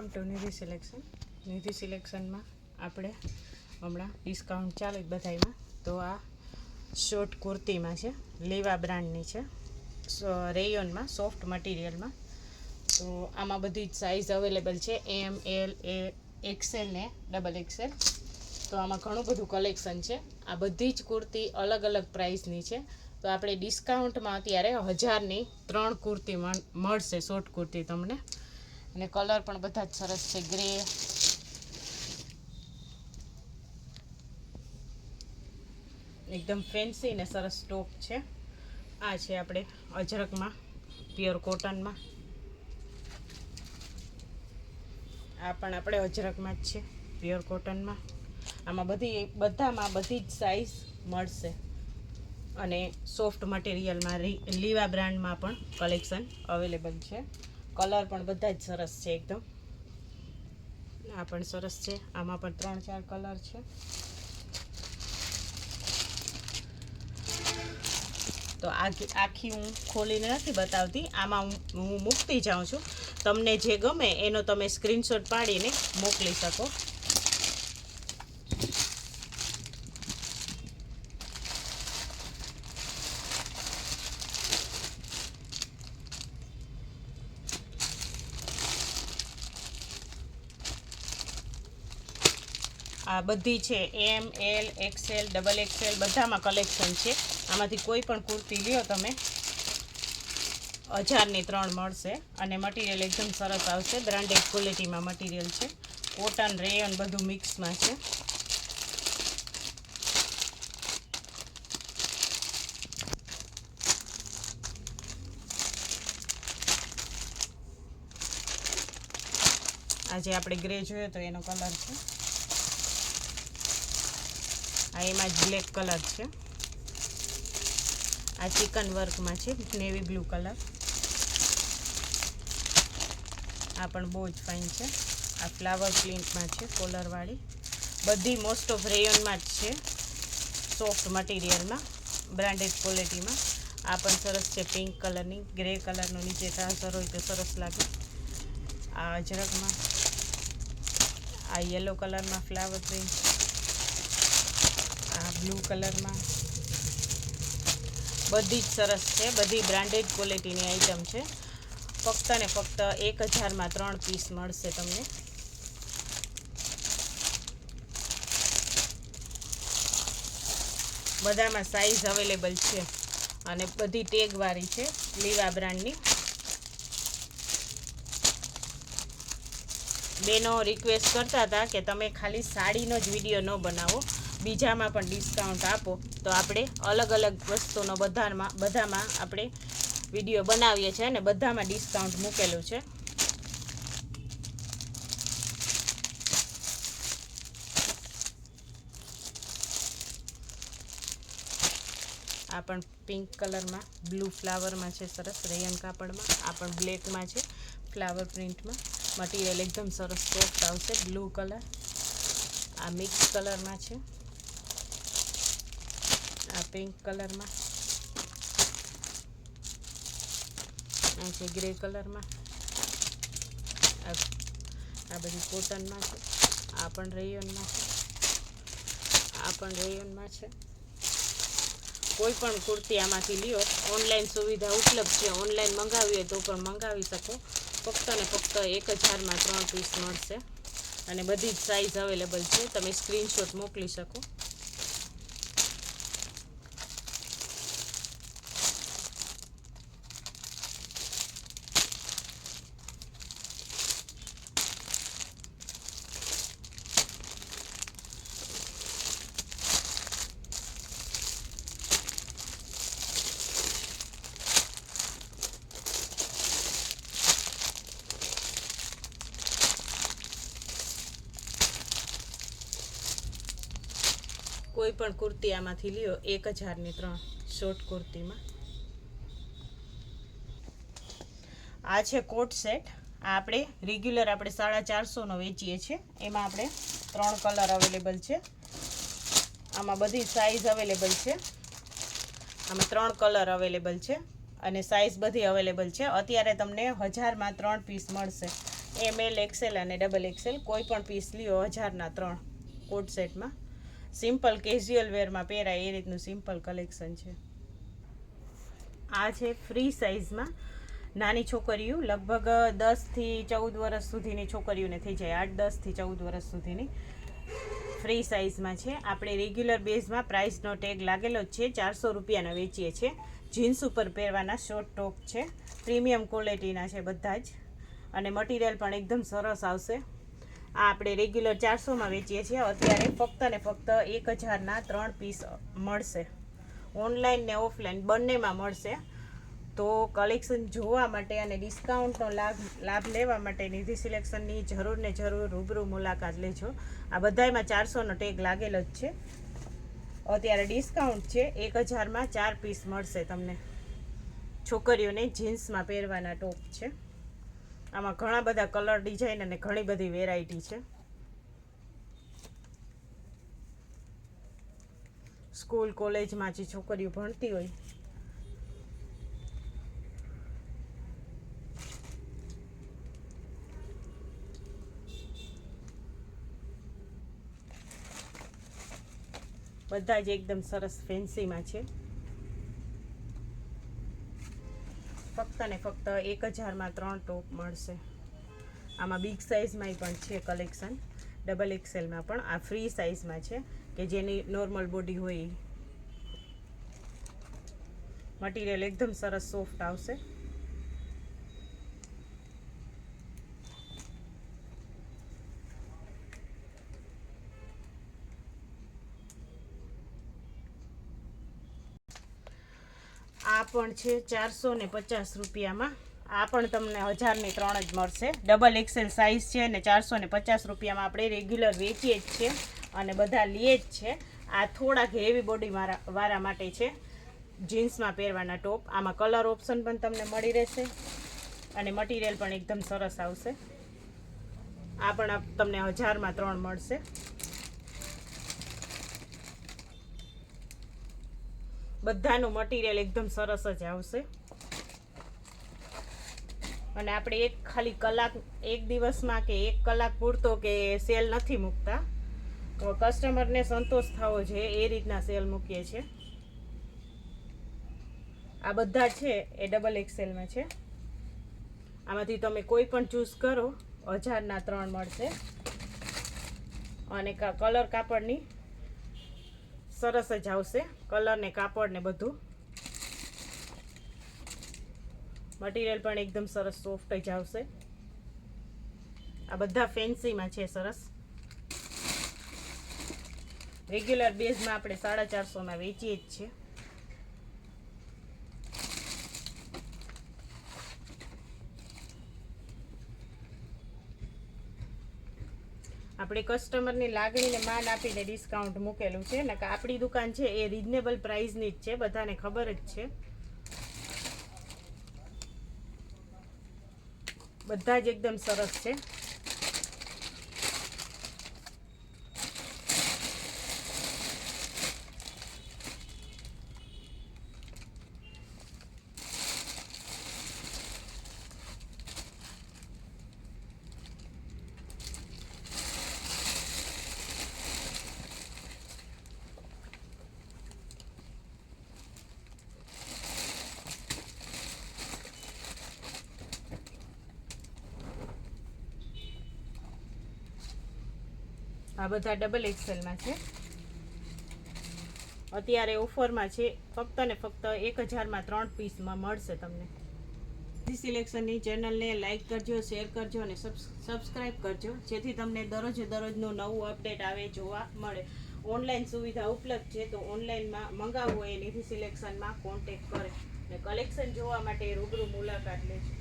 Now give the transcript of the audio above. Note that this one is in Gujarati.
Welcome to Nidhi selection. Nidhi સિલેક્શનમાં આપણે હમણાં ડિસ્કાઉન્ટ ચાલે બધામાં. તો આ શોર્ટ કુર્તીમાં છે, લેવા બ્રાન્ડની છે, રેયોનમાં સોફ્ટ મટીરિયલમાં. તો આમાં બધી જ સાઇઝ અવેલેબલ છે, એમ, એલ, એક્સેલ ને XXL. તો આમાં ઘણું બધું કલેક્શન છે. આ બધી જ કુર્તી અલગ અલગ પ્રાઇસની છે. તો આપણે ડિસ્કાઉન્ટમાં અત્યારે 1000ની 3 કુર્તી મળશે, શોર્ટ કુર્તી તમને. અને કલર પણ બધા જ સરસ છે, ગ્રે, એકદમ ફેન્સી ને સરસ ટોપ છે. આ છે આપણે અજરકમાં, પ્યોર કોટનમાં. આ પણ આપણે અજરકમાં જ છે, પ્યોર કોટનમાં. આમાં બધામાં બધી જ સાઇઝ મળશે. અને સોફ્ટ મટીરિયલમાં લીવા બ્રાન્ડમાં પણ કલેક્શન અવેલેબલ છે. કલર પણ બધા જ સરસ છે એકદમ. આ પણ સરસ છે. આમાં પણ 3-4 કલર છે. તો આખી હું ખોલીને નથી બતાવતી, આમાં હું મૂકતી જાઉં છું. તમને જે ગમે એનો તમે સ્ક્રીનશોટ પાડીને મોકલી શકો. આ બધી છે એમ, એલ, XL, XXL બધામાં કલેક્શન છે. આમાંથી કોઈ પણ કુર્તી લ્યો તમે 1000ની 3 મળશે. અને મટીરિયલ એકદમ સરસ આવશે, બ્રાન્ડેડ ક્વોલિટીમાં મટીરિયલ છે. કોટન, રેયોન બધું મિક્સમાં છે. આજે આપણે ગ્રે જોયો તો એનો કલર છે. આ એમાં જ બ્લેક કલર છે. આ ચિકન વર્કમાં છે, નેવી બ્લુ કલર. આ પણ બહુ જ ફાઇન છે. આ ફ્લાવર પ્રિન્ટમાં છે, કોલરવાળી. બધી મોસ્ટ ઓફ રેયોનમાં જ છે, સોફ્ટ મટીરિયલમાં, બ્રાન્ડેડ ક્વોલિટીમાં. આ પણ સરસ છે, પિંક કલરની, ગ્રે કલરનો નીચે ટ્રાન્સફર હોય તો સરસ લાગે. આ અજરકમાં, આ યલો કલરમાં ફ્લાવર પ્રિન્ટ, આ બ્લુ કલરમાં. બધી જ સરસ છે, બધી બ્રાન્ડેડ ક્વોલિટીની આઈટમ છે. ફક્ત ને ફક્ત 1000માં 3 પીસ મળશે તમને. બધામાં સાઇઝ અવેલેબલ છે. અને બધી ટેગવાળી છે, લીવા બ્રાન્ડની. બેનો રિક્વેસ્ટ કરતા હતા કે તમે ખાલી સાડીનો જ વિડીયો ન બનાવો, બીજામાં પણ ડિસ્કાઉન્ટ આપો. તો આપણે અલગ અલગ વસ્તુનો બધામાં આપણે વિડીયો બનાવીએ છીએ અને બધામાં ડિસ્કાઉન્ટ મૂકેલું છે. આ પણ પિંક કલરમાં, બ્લુ ફ્લાવરમાં છે, સરસ રેયન કાપડમાં. આ પણ બ્લેકમાં છે, ફ્લાવર પ્રિન્ટમાં. મટીરિયલ એકદમ સરસ સોફ્ટ આવશે, બ્લુ કલર. આ મિક્સ કલરમાં છે. આ પિંક કલરમાં. આ છે ગ્રે કલરમાં. આ બધી કોટનમાં છે. આ પણ રેયોનમાં છે. આ પણ રેયોનમાં છે. કોઈ પણ કુર્તી આમાંથી લ્યો, ઓનલાઈન સુવિધા ઉપલબ્ધ છે. ઓનલાઈન મંગાવી હોય તો પણ મંગાવી શકો. ફક્ત ને ફક્ત 1000માં 3 પીસ મળશે. અને બધી જ સાઇઝ અવેલેબલ છે, તમે સ્ક્રીનશોટ મોકલી શકો. કોઈ પણ કુર્તી આમાંથી લ્યો 1000ની 3 શોર્ટ કુર્તીમાં. આ છે કોટ સેટ. આ આપણે રેગ્યુલર આપણે 450નો વેચીએ છીએ. એમાં આપણે 3 કલર અવેલેબલ છે. આમાં બધી સાઇઝ અવેલેબલ છે. આમાં 3 કલર અવેલેબલ છે અને સાઇઝ બધી અવેલેબલ છે. અત્યારે તમને 1000માં 3 પીસ મળશે. ML XL અને XXL કોઈ પણ પીસ લ્યો 1000ના 3 કોટ સેટમાં. સિમ્પલ કેઝ્યુઅલ વેરમાં પહેરાય એ રીતનું સિમ્પલ કલેક્શન છે. આ છે ફ્રી સાઇઝમાં નાની છોકરીઓ, લગભગ 10 થી 14 વર્ષ સુધીની છોકરીઓને થઈ જાય, 8-10 થી 14 વર્ષ સુધીની ફ્રી સાઇઝમાં છે. આપણે રેગ્યુલર બેઝમાં પ્રાઇસનો ટેગ લાગેલો જ છે, 400 રૂપિયાના વેચીએ છીએ. જીન્સ ઉપર પહેરવાના શોર્ટ ટોપ છે, પ્રીમિયમ ક્વોલિટીના છે બધા જ, અને મટીરિયલ પણ એકદમ સરસ આવશે. આ આપણે રેગ્યુલર 400માં વેચીએ છીએ, અત્યારે ફક્ત ને ફક્ત 1000ના 3 પીસ મળશે. ઓનલાઈન ને ઓફલાઈન બંનેમાં મળશે. તો કલેક્શન જોવા માટે અને ડિસ્કાઉન્ટનો લાભ લેવા માટે નિધિ સિલેક્શનની જરૂર ને જરૂર રૂબરૂ મુલાકાત લેજો. આ બધામાં 400નો ટેગ લાગેલો જ છે. અત્યારે ડિસ્કાઉન્ટ છે, 1000માં 4 પીસ મળશે તમને. છોકરીઓને જીન્સમાં પહેરવાના ટોપ છે. આમાં ઘણા બધા કલર, ડિઝાઇન અને ઘણી બધી વેરાયટી છે. સ્કૂલ કોલેજમાં જે છોકરીઓ ભણતી હોય બધા જ એકદમ સરસ ફેન્સીમાં છે. ફક્ત ને ફક્ત 1000માં 3 ટોપ મળશે. આમાં બિગ સાઇઝમાં પણ છે કલેક્શન, XXLમાં પણ. આ ફ્રી સાઇઝમાં છે કે જેની નોર્મલ બોડી હોય. મટીરિયલ એકદમ સરસ સોફ્ટ આવશે. આ પણ છે 450 રૂપિયામાં. આ પણ તમને 1000ની 3 જ મળશે. XXL સાઇઝ છે અને 450 રૂપિયામાં આપણે રેગ્યુલર વેચીએ જ છે અને બધા લઈએ જ છે. આ થોડાક હેવી બોડી વાળા માટે છે, જીન્સમાં પહેરવાના ટોપ. આમાં કલર ઓપ્શન પણ તમને મળી રહેશે અને મટીરિયલ પણ એકદમ સરસ આવશે. આ પણ તમને 1000માં 3 મળશે. બધાનું મટીરિયલ એકદમ સરસ જ આવશે. અને આપણે ખાલી કલાક, એક દિવસમાં કે 1 કલાક પૂરતો કે સેલ નથી મૂકતા, કસ્ટમરને સંતોષ થવો જોઈએ એ રીતના સેલ મૂકીએ છીએ. આ બધા છે એ XXLમાં છે. આમાંથી તમે કોઈ પણ ચૂઝ કરો, 1000ના 3 મળશે. અને કલર કાપડની સરસ જ આવશે, કલર ને કાપડ ને બધું. મટીરિયલ પણ એકદમ સરસ સોફ્ટ જ આવશે. આ બધા ફેન્સીમાં છે સરસ. રેગ્યુલર બેઝમાં આપણે 450માં વેચીએ જ છીએ. આપણે કસ્ટમરની લાગણીને માન આપીને ડિસ્કાઉન્ટ મૂકેલું છે ને. આપણી દુકાન છે એ રિઝનેબલ પ્રાઇસની જ છે, બધાને ખબર જ છે. બધા જ એકદમ સરસ છે. આ બધા XXLમાં છે. અત્યારે ઓફરમાં છે, ફક્ત ને ફક્ત 1000માં 3 પીસમાં મળશે તમને. નિધિ સિલેક્શનની ચેનલને લાઈક કરજો, શેર કરજો અને સબસ્ક્રાઈબ કરજો, જેથી તમને દરરોજનું નવું અપડેટ આવે, જોવા મળે. ઓનલાઈન સુવિધા ઉપલબ્ધ છે, તો ઓનલાઈનમાં મંગાવવું હોય નિધિ સિલેક્શનમાં કોન્ટેક્ટ કરે. ને કલેક્શન જોવા માટે રૂબરૂ મુલાકાત લેજો.